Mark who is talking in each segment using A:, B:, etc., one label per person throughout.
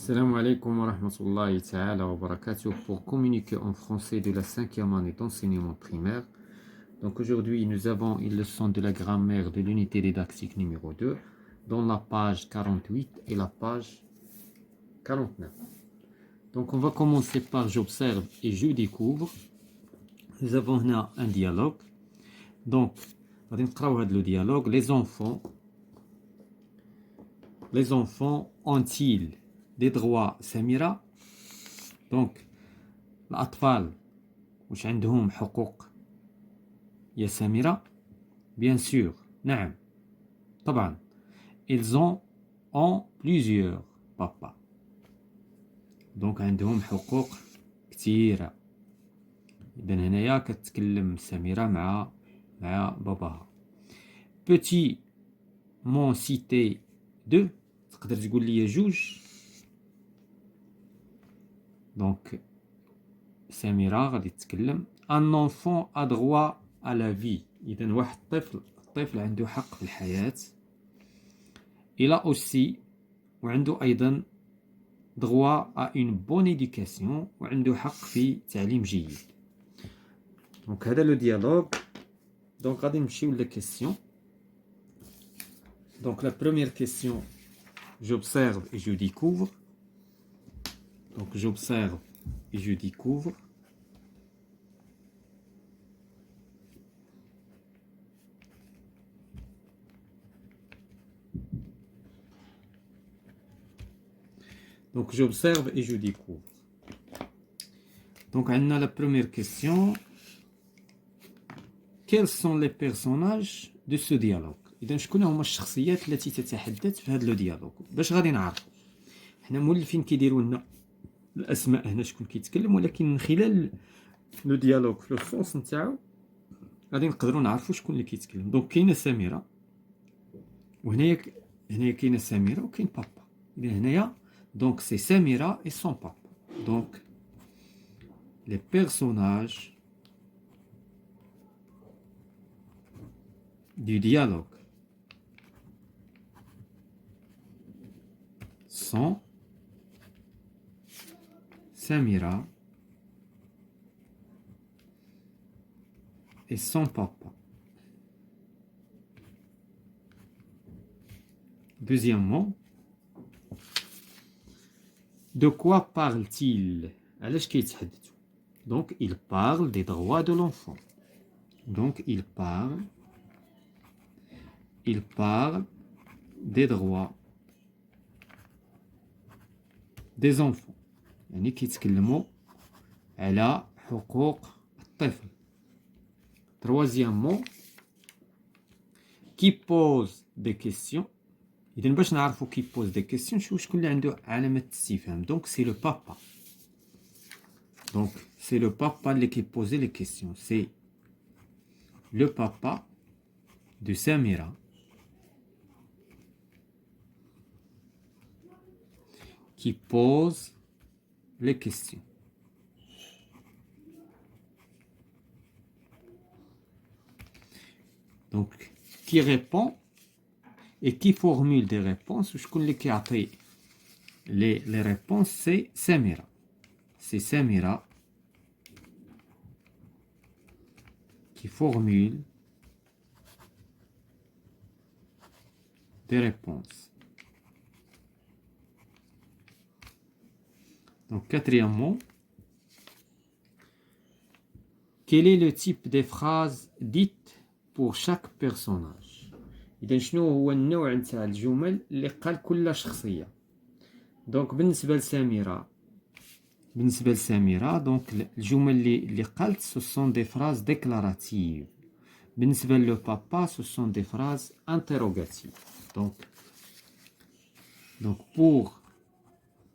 A: Assalamu alaikum wa rahmatullahi ta'ala wa barakatuh. Pour communiquer en français de la cinquième année d'enseignement primaire. Donc aujourd'hui, nous avons une leçon de la grammaire de l'unité didactique numéro 2 dans la page 48 et la page 49. Donc on va commencer par j'observe et je découvre. Nous avons là un dialogue. Donc, on va نقراو le dialogue. Les enfants ont-ils des droits سميرة؟ Donc الأطفال واش عندهم حقوق يا سميرة؟ Bien sûr, نعم طبعا. Ils ont plusieurs papa. Donc عندهم حقوق كثيرة. إذن هنايا كتكلم سميرة مع باباها. Petit m'ont cité deux. تقدر تقول لي جوج. Donc سميرة غادي تتكلم. Un enfant a droit à la vie. إذن واحد الطفل عنده حق في الحياة. Il a aussi وعنده أيضا droit à une bonne éducation وعنده حق في تعليم جيد. Donc هذا le dialogue. Donc غادي نمشيو la question. Donc la première question, j'observe et je découvre. Donc j'observe et je découvre. Donc j'observe et je découvre. Donc on a la première question. Quels sont les personnages de ce dialogue؟ إذا شكون هما الشخصيات التي تتحدث في هذا الديالوج؟ باش غادي نعرفوا. حنا مولفين كيديروا لنا الأسماء هنا شكون كيتكلم، ولكن من خلال لو ديالوج في لو سونس نتاعو غادي نقدروا نعرفوا شكون اللي كيتكلم. دونك كاينه سميرة، وهنايا كاينه سميرة وكاين بابا. إذا هنايا دونك سي سميرة et son papa. Donc les personnages du dialogue sont Samira et son papa. Deuxièmement, de quoi parle-t-il? علاش كيتحدثوا؟ Donc il parle des droits de l'enfant. Donc il parle des droits des enfants. يعني كيتكلموا على حقوق الطفل. Troisièmement, qui pose des questions. إذا باش نعرفوا qui pose des questions شكون اللي عنده علامة استفهام. Donc c'est le papa. Donc c'est le papa اللي كيبوزي les questions. C'est le papa de Samira qui pose les questions. Donc, qui répond et qui formule des réponses. Les réponses, c'est Samira. C'est Samira qui formule des réponses. Donc, quatrièmement, quel est le type des phrases dites pour chaque personnage? إذا شنو هو النوع نتاع الجمل اللي قال كل شخصية؟ دونك بالنسبة لسميرة دونك الجمل اللي قالت ce sont des phrases déclaratives. بالنسبة لو بابا ce sont des phrases interrogatives. Donc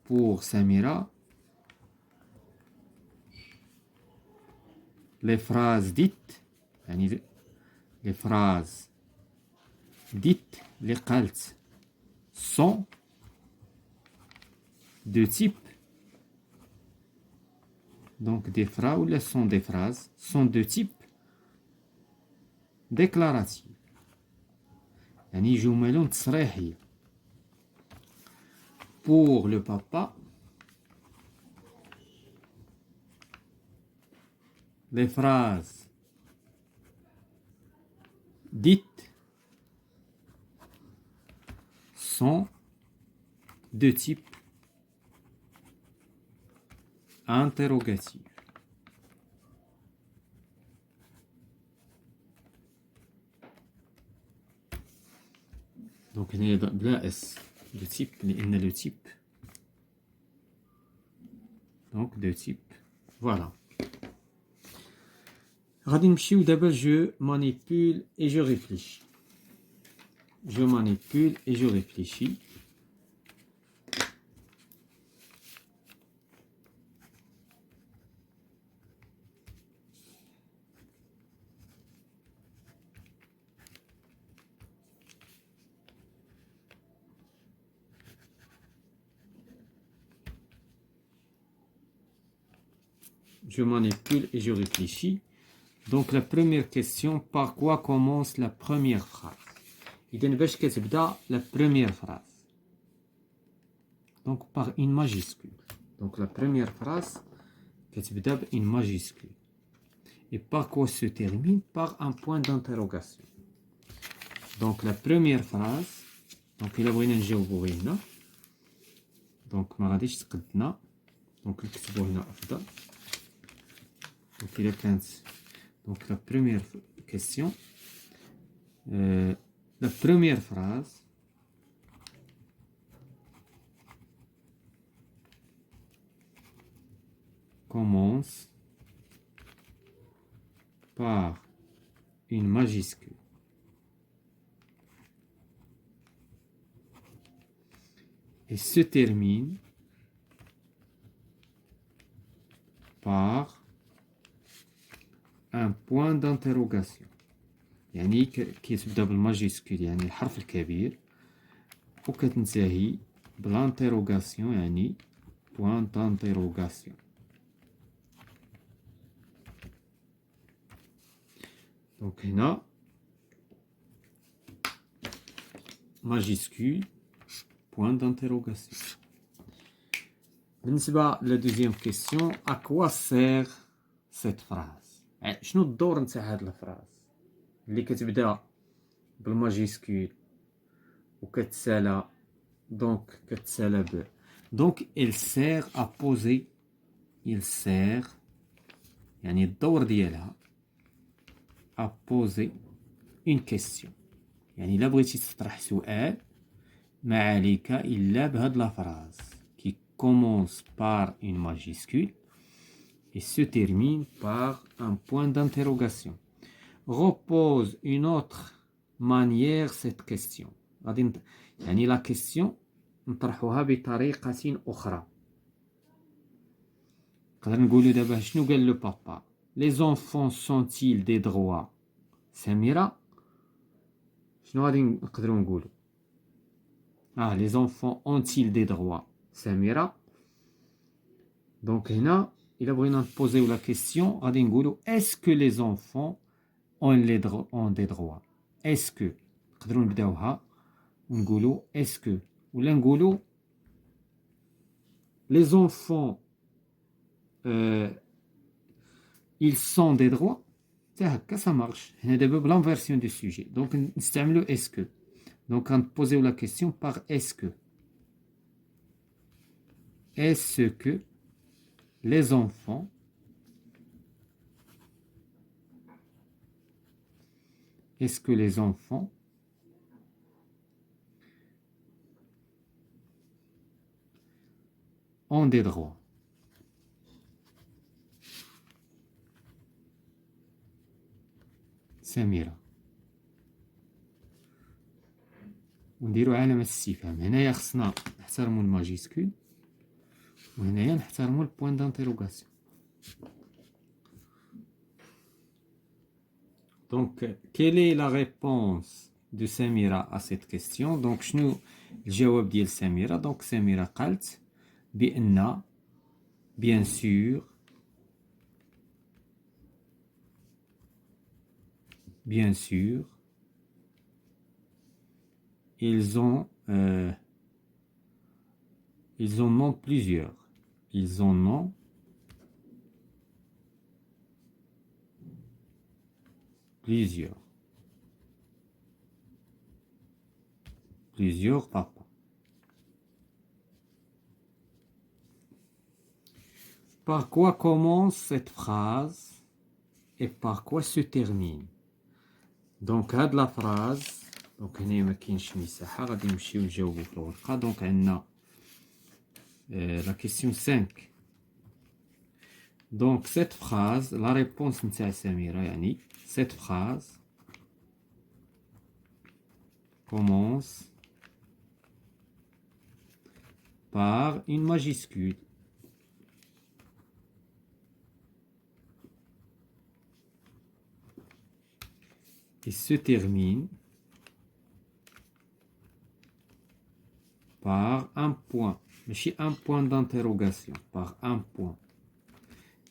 A: pour Samira, les phrases dites les قالت sont de type. Donc des phrases ou sont des phrases sont de type déclaratif. يعني جمل تصريحية. pour le papa, les phrases dites sont de type interrogatif. Donc, il y a بلا S, de type, il y a le type. Donc, de type. Voilà. غادي نمشيو دابا je manipule et je réfléchis. Je manipule et je réfléchis. Je manipule et je réfléchis. Donc la première question, par quoi commence la première phrase? إذن باش كتبدا la première phrase. Donc par une majuscule. Donc la première phrase كتبدا ب une majuscule. Et par quoi se termine? Par un point d'interrogation. Donc la première phrase, donc إلا بغينا نجاوبو غير هنا. Donc ما غاديش تقدنا. Donc نكتبو هنا أفضل. Donc إلا كانت donc la première question, la première phrase commence par une majuscule et se termine par un point d'interrogation. يعني كيتبدا بالماجيسكول يعني الحرف الكبير وكتنتهي بالانتيروغاسيون يعني point d'interrogation. Donc هنا majuscule point d'interrogation. بالنسبة la deuxième question, à quoi sert cette phrase? شنو الدور نتاع هاد الفراز اللي كتبدا بالماجيسكول وكتسالى دونك كتسالى ب دونك il sert à poser il sert يعني الدور ديالها à poser une question يعني الا بغيتي تطرح سؤال ما عليك الا بهاد لا فراز qui commence par une majuscule et se termine par un point d'interrogation. Repose une autre manière cette question. يعني la question نطرحوها بطريقة أخرى. نقدر نقولو دابا شنو قال لو بابا. Les enfants sont-ils des droits سميرة؟ شنو غادي نقدرو نقولو؟ les enfants ont-ils des droits سميرة؟ دونك هنا إلا بغينا نبوزيو لا كيسيون غادي نقولو est-ce que les enfants ont des droits? est-ce que نقدرو نبداوها ونقولو est-ce que ولا نقولو les enfants ils sont des droits حتى هكا ça marche. هنا دابا بلانفيرسيون دو سوجي دونك نستعملو est-ce que دونك غنبوزيو لا كيسيون par est-ce que les enfants est-ce que les enfants ont des droits? سميرة. ونديرو علامة استفهام. هنايا خصنا نحترمو الماجيسكول وهنايا نحترمو البوان دانتيروغاسيون. Donc, quelle est la réponse de Samira à cette question? Donc, شنو الجواب ديال سميرة؟ donc سميرة قالت بأن bien sûr ils ont Ils en ont plusieurs. Ils en ont plusieurs. Plusieurs papas. Par quoi commence cette phrase et par quoi se termine? Donc, هاد la phrase, donc هنا ما كاينش مساحة غادي نمشيو نجاوبو في الورقة. donc عندنا la question 5. Donc cette phrase, la réponse نتاع سميرة يعني cette phrase commence par une majuscule. Et se termine par un point. ماشي un point d'interrogation, par un point.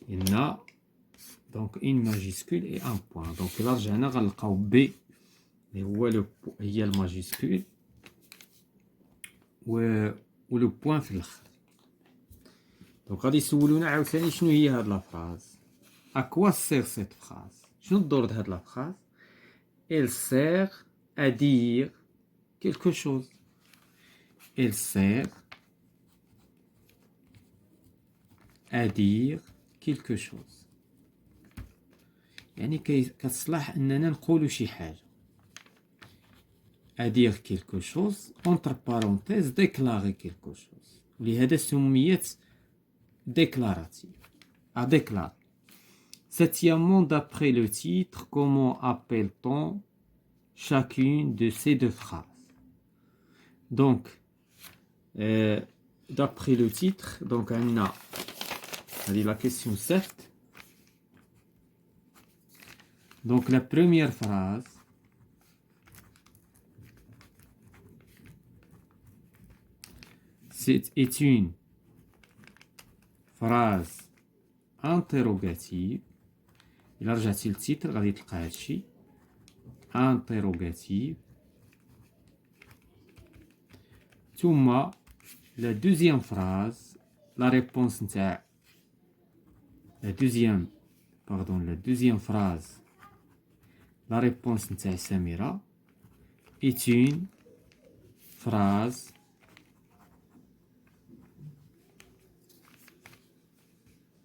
A: Il y a donc une majuscule et un point. Donc là رجعنا غنلقاو B اللي هي الماجيسكول و لو بوين في الاخر. دونك غادي يسولونا عاوتاني شنو هي هاد لا فراز. à quoi sert cette phrase؟ شنو الدور د هاد لا فراز؟ elle sert à dire quelque chose. elle sert à dire quelque chose. يعني كتصلح اننا نقولوا شي حاجه. à dire quelque chose entre parenthèses déclarer quelque chose. لهذا سميت déclarative. à déclarer. Septièmement, d'après le titre, comment appelle-t-on chacune de ces deux phrases? Donc, d'après le titre, donc on a la question 7. Donc la première phrase, est une phrase interrogative. إلا رجعتي للتيتر غادي تلقى هادشي interrogative. ثم la deuxième phrase, la réponse نتاع la deuxième phrase, la réponse نتاع سميرة est une phrase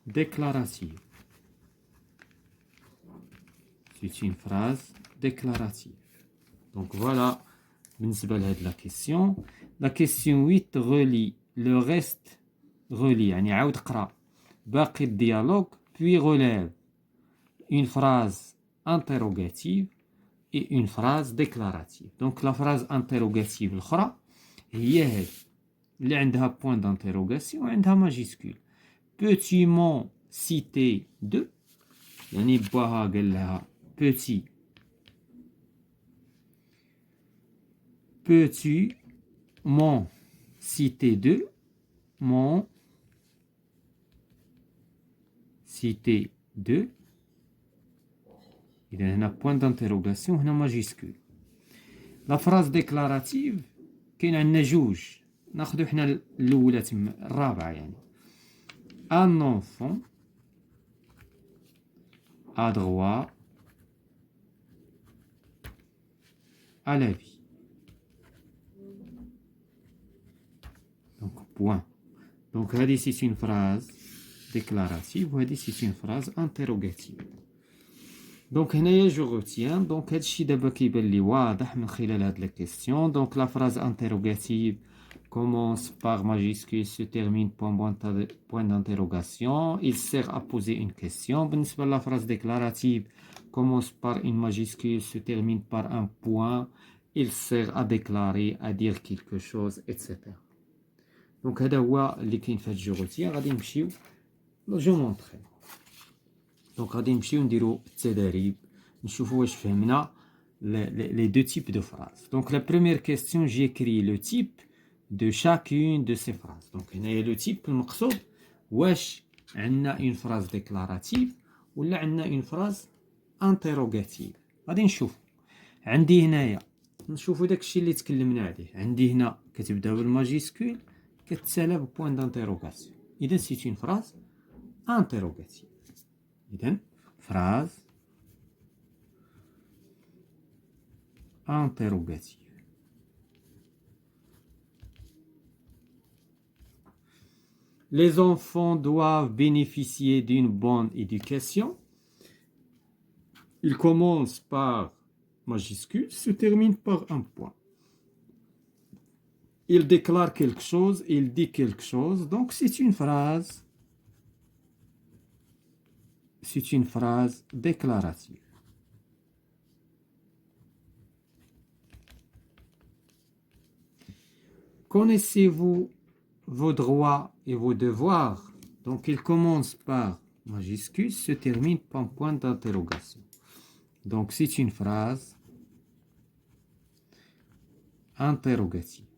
A: déclarative. C'est une phrase déclarative. Donc voilà, بالنسبة لهاد la question. La question 8 relie le reste, relie يعني عاود قرا باقي الديالوج puis relève une phrase interrogative et une phrase déclarative. Donc la phrase interrogative الأخرى هي هاد اللي عندها point d'interrogation وعندها majuscule. Peux-tu m'en citer deux؟ يعني باها قال لها petit. Peux-tu m'en citer deux؟ m'en citer deux. إذا هنا point d'interrogation هنا majuscule. La phrase déclarative كاين عندنا جوج ناخدو حنا الأولى تما الرابعة يعني. Un enfant a droit à la vie. Donc point. Donc هذه c'est une phrase déclarative وهذه c'est une phrase interrogative. Donc هنايا جو روتيان. دونك هادشي دابا كيبان لي واضح من خلال هاد لا كيسيون. دونك لا phrase interrogative commence par majuscule, se termine par point d'interrogation. Il sert à poser une question. بالنسبة la phrase déclarative commence par une majuscule, se termine par un point. Il sert à déclarer, à dire quelque chose, etc. دونك هذا هو اللي كاين في هاد الجو روتيان. غادي نمشيو جو مونطري. دونك غادي نمشيو نديرو التدريب نشوفو واش فهمنا les deux types de phrases. Donc la première question, j'écris le type de chacune de ces phrases. Donc هنايا le type المقصود واش عندنا une phrase déclarative ولا عندنا une phrase interrogative. غادي نشوفو. عندي هنايا نشوفو داكشي اللي تكلمنا عليه. عندي هنا كتبدا بالماجيسكول كتسالى ببوان d'interrogation. إذا c'est une phrase interrogative. إذا phrase interrogative. Les enfants doivent bénéficier d'une bonne éducation. Il commence par majuscule, se termine par un point. Il déclare quelque chose, il dit quelque chose. Donc c'est une phrase déclarative. Connaissez-vous vos droits et vos devoirs? Donc il commence par majuscule, se termine par un point d'interrogation. Donc c'est une phrase interrogative.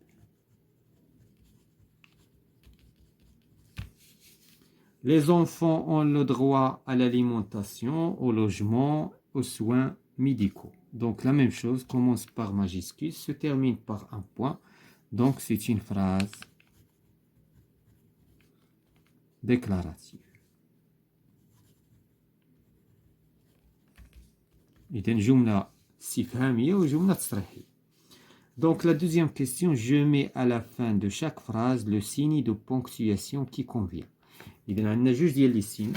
A: Les enfants ont le droit à l'alimentation, au logement, aux soins médicaux. Donc la même chose, commence par majuscule, se termine par un point. Donc c'est une phrase déclarative. إذن جملة استفهامية وجملة تصريحية. Donc la deuxième question, je mets à la fin de chaque phrase le signe de ponctuation qui convient. إذن عندنا جوج ديال لي سين.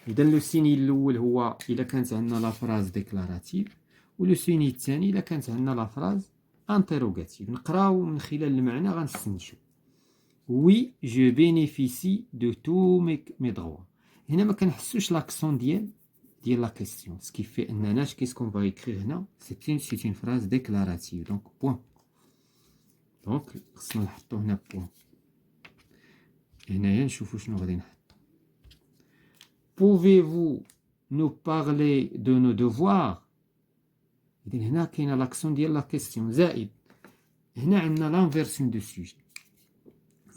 A: إذن لو سيني الأول هو إلا كانت عندنا لا فراز ديكلاراتيف، ولو سيني الثاني إلا كانت عندنا لا فراز انتروغاتيف. نقراو من خلال المعنى غنستنتجو. Oui, je bénéficie de tous mes droits. هنا ما كنحسوش لاكسون ديال لا كيستيون. Ce qui fait أننا qu'est-ce qu'on va écrire هنا c'est une phrase déclarative. Donc point. Donc خصنا نحطو هنا point. هنايا نشوفو شنو غادي نحط. Pouvez-vous nous parler de nos devoirs? إذن هنا كاينه لاكسون ديال لا كيستيون زائد هنا عندنا لانفيرسيون دو سوجي.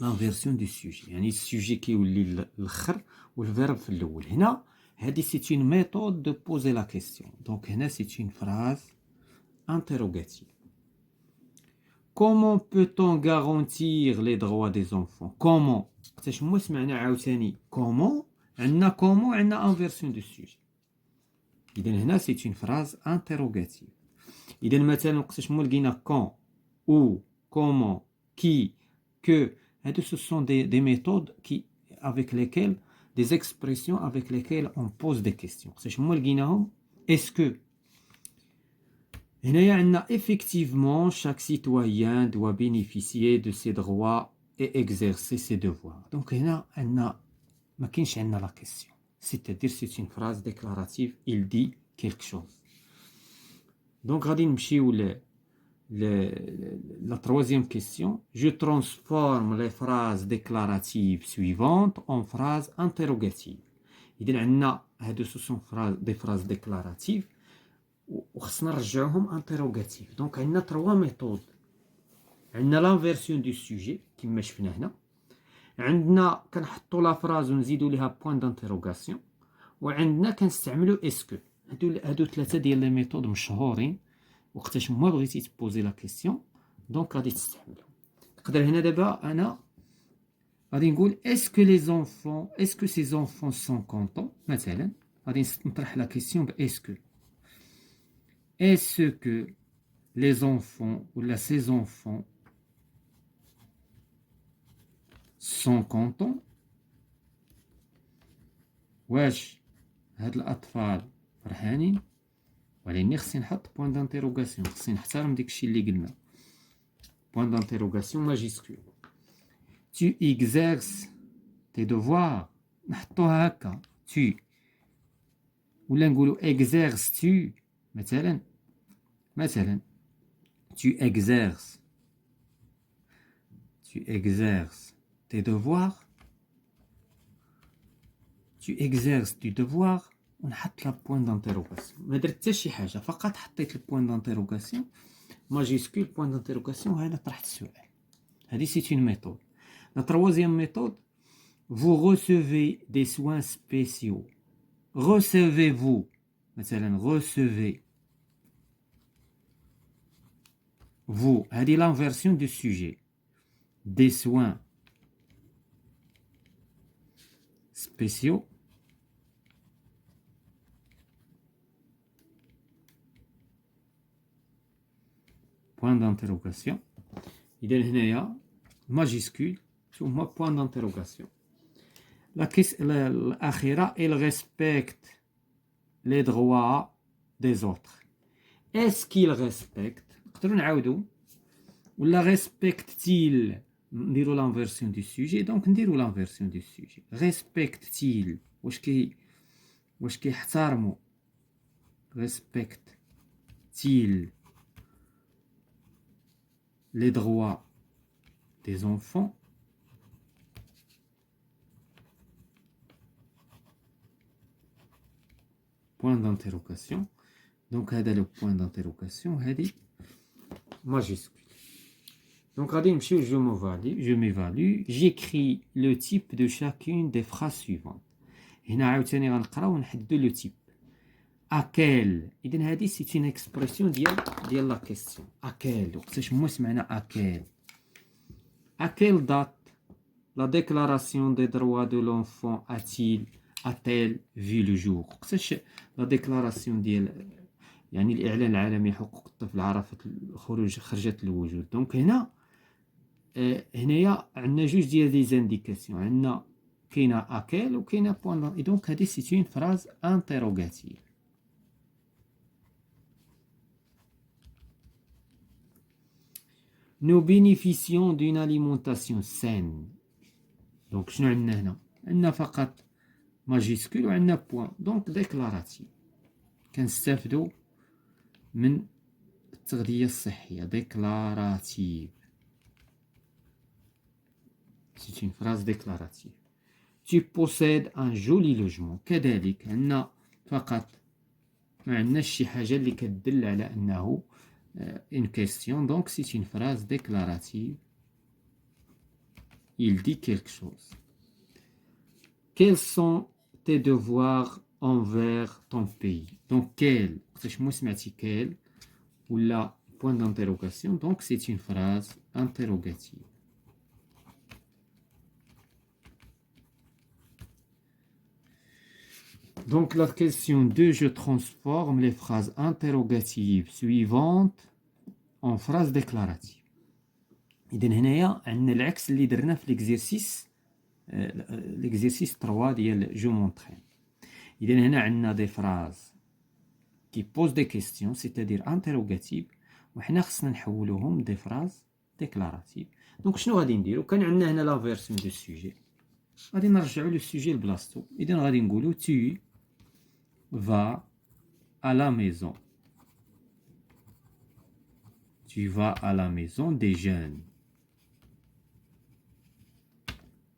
A: لانفيرسيون دو سوجي يعني السوجي كيولي الاخر والفيرب في الاول. هنا هذه سي اون ميثود دو بوزي لا كيستيون. دونك هنا سي اون فراز انتروغاتيف. Comment peut-on garantir les droits des enfants? Comment حتى هما سمعنا عاوتاني comment عندنا comment عندنا انفيرسيون دو سوجي. اذا هنا سي اون فراز انتروغاتيف. اذا مثلا وقتاش هما لقينا quand ou comment qui que ce sont des méthodes avec lesquelles des expressions avec lesquelles on pose des questions. Est-ce que effectivement chaque citoyen doit bénéficier de ses droits et exercer ses devoirs. Donc ما كاينش عندنا la question. C'est-à-dire c'est une phrase déclarative, il dit quelque chose. Donc غادي نمشيو la troisième question, je transforme les phrases déclaratives suivantes en phrases interrogatives. إذن عندنا هادو سون des phrases déclaratives وخصنا نرجعوهم interrogatives. Donc عندنا trois méthodes. عندنا l'inversion du sujet كما شفنا هنا. عندنا كنحطوا لا فراز ونزيدوا ليها point d'interrogation. وعندنا كنستعملوا اسكو. هادو ثلاثه ديال لي ميثود مشهورين وقتاش ما بغيتي تبوزي لا كيسيون دونك غادي تستعملهم. نقدر هنا دابا انا غادي نقول اسكو لي زونفون اسكو سي زونفون سون كونطون مثلا غادي نطرح لا كيسيون باسكو اسكو لي زونفون ولا سي زونفون سون كونطون. واش هاد الاطفال فرحانين؟ ولكن خصني نحط بوين دانتيروغاسيون. خصني نحترم داكشي اللي قلنا. بوين دانتيروغاسيون ماجيسكول. Tu exerces tes devoirs. نحطوها هكا tu ولا نقولوا exerces tu مثلا tu exerces tes devoirs. tu exerces du devoir ونحط لا بوين دانتيروغاسيون. ما درت حتى شي حاجه فقط حطيت البوين دانتيروغاسيون ماجيسكول بوين دانتيروغاسيون وهذا طرحت السؤال. هذه سي اون ميثود. لا تروازيام ميثود vous recevez des soins spéciaux. recevez-vous مثلا recevez vous هذه l'inversion du sujet des soins spéciaux point d'interrogation. إذا هنايا majuscule ثم point d'interrogation. الأخيرة il respecte les droits des autres. Est-ce qu'il respecte نقدروا نعاودوا ولا respecte-t-il نديروا l'inversion du sujet donc نديروا l'inversion du sujet. respecte-t-il واش كيحترموا respecte-t-il les droits des enfants point d'interrogation. Donc هذا le point d'interrogation هذه majuscule. Donc غادي نمشيو je m'évalue. J'écris le type de chacune des phrases suivantes. هنا عاوتاني غنقراو ونحددو le type. à quel. إذن هذه c'est une expression ديال la question. à quel وقتاش هما سمعنا à quel. à quelle date la déclaration des droits de l'enfant a-t-elle vu le jour. وقتاش la déclaration ديال يعني الإعلان العالمي حقوق الطفل عرفت خرجت للوجود. دونك هنايا عندنا جوج ديال لي زانديكاسيون. عندنا كاينه اكيل وكاينه بوان. دونك هذه سي اون فراز انتيروغاتيف. Nous bénéficions d'une alimentation saine. دونك شنو عندنا هنا؟ عندنا فقط ماجيسكول وعندنا بوان. دونك ديكلاراتيف كنستافدوا من التغذية الصحية. déclarative. C'est une phrase déclarative. Tu possèdes un joli logement. كذلك عندنا فقط ما عندناش شي حاجة اللي كتدل على أنه une question. Donc c'est une phrase déclarative. Il dit quelque chose. Quels sont tes devoirs envers ton pays. Donc quel وقتاش مو سمعتي quel ولا point d'interrogation. Donc c'est une phrase interrogative. Donc la question 2, je transforme les phrases interrogatives suivantes en phrases déclaratives. إذن هنايا عندنا العكس اللي درنا في l'exercice 3 ديال جو مونطرين. إذن هنا عندنا des phrases qui posent des questions, c'est-à-dire interrogatives, وحنا خصنا نحولوهم des phrases déclaratives. Donc شنو غادي نديرو؟ كان عندنا هنا la version du sujet. غادي نرجعو لو sujet لبلاصتو. إذن غادي نقولو tu vas à la maison. Tu vas à la maison des jeunes.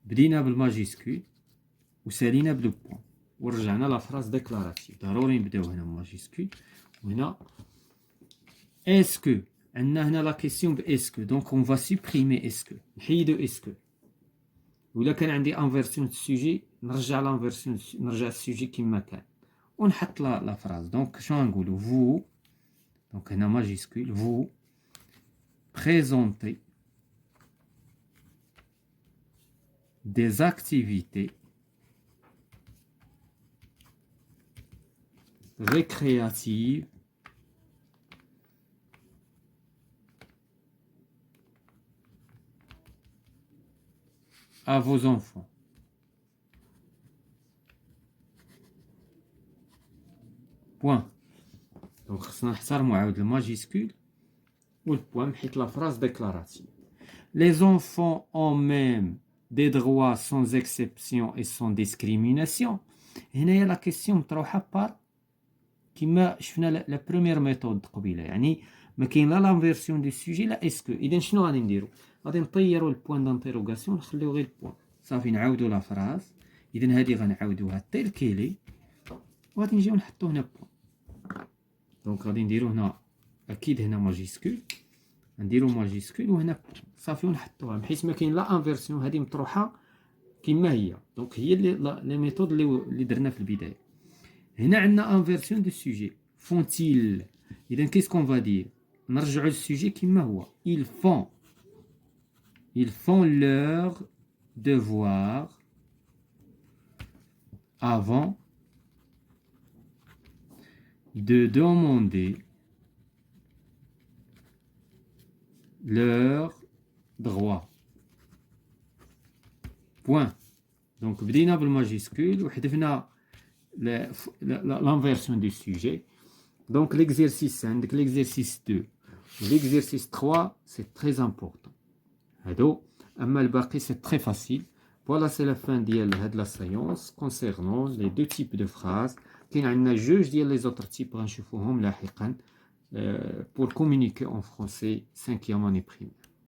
A: بدينا بالماجيسكول وسالينا بلو بوان ورجعنا لا فراز ديكلاراتيف. ضروري نبداو هنا ماجيسكول وهنا اسكو. عندنا هنا لا كيسيون باسكو. دونك اون فا سوبريمي اسكو. نحيدو اسكو. ولا كان عندي انفيرسيون السوجي نرجع لانفيرسيون نرجع السوجي كما كان ونحط لا فراز. دونك شنو غنقولو vous. دونك هنا ماجيسكول vous présentez des activités récréatives à vos enfants. Point. Donc خصنا نحترموا عاود الماجيسكول والبوان حيت لا phrase déclarative. Les enfants ont même des droits sans exception et sans discrimination. هنايا لا كيسيون مطروحه بار كيما شفنا لا بروميير ميثود قبيله. يعني ما كاين لا لانفيرسيون دو سوجي لا اسكو. اذا شنو غادي نديرو؟ غادي نطيروا البوان دانتيروغاسيون نخليو غير البوان صافي. نعاودوا لا فراز. اذا هذه غنعاودوها تيل كيلي وغادي نجيو نحطو هنا بوان. دونك غادي نديرو هنا اكيد هنا ماجيسكول نديرو ماجيسكول وهنا صافي ونحطوها بحيث ما كاين لا انفيرسيون. هذه مطروحه كما هي. دونك هي لي ميثود اللي درنا في البدايه. هنا عندنا انفيرسيون دو سوجي فونتيل. اذا كيس كون فا دير نرجعوا للسوجي كما هو. ils font leur devoir avant de demander leurs droits. Point. Donc, بدينا بالماجيسكول وحذفنا l'inversion du sujet. Donc, l'exercice 5, l'exercice 2, l'exercice 3, c'est très important. أما الباقي, c'est très facile. Voilà, c'est la fin de la séance concernant les deux types de phrases. كاين عندنا جوج ديال les autres types غنشوفوهم لاحقا pour communiquer en français 5e année primaire.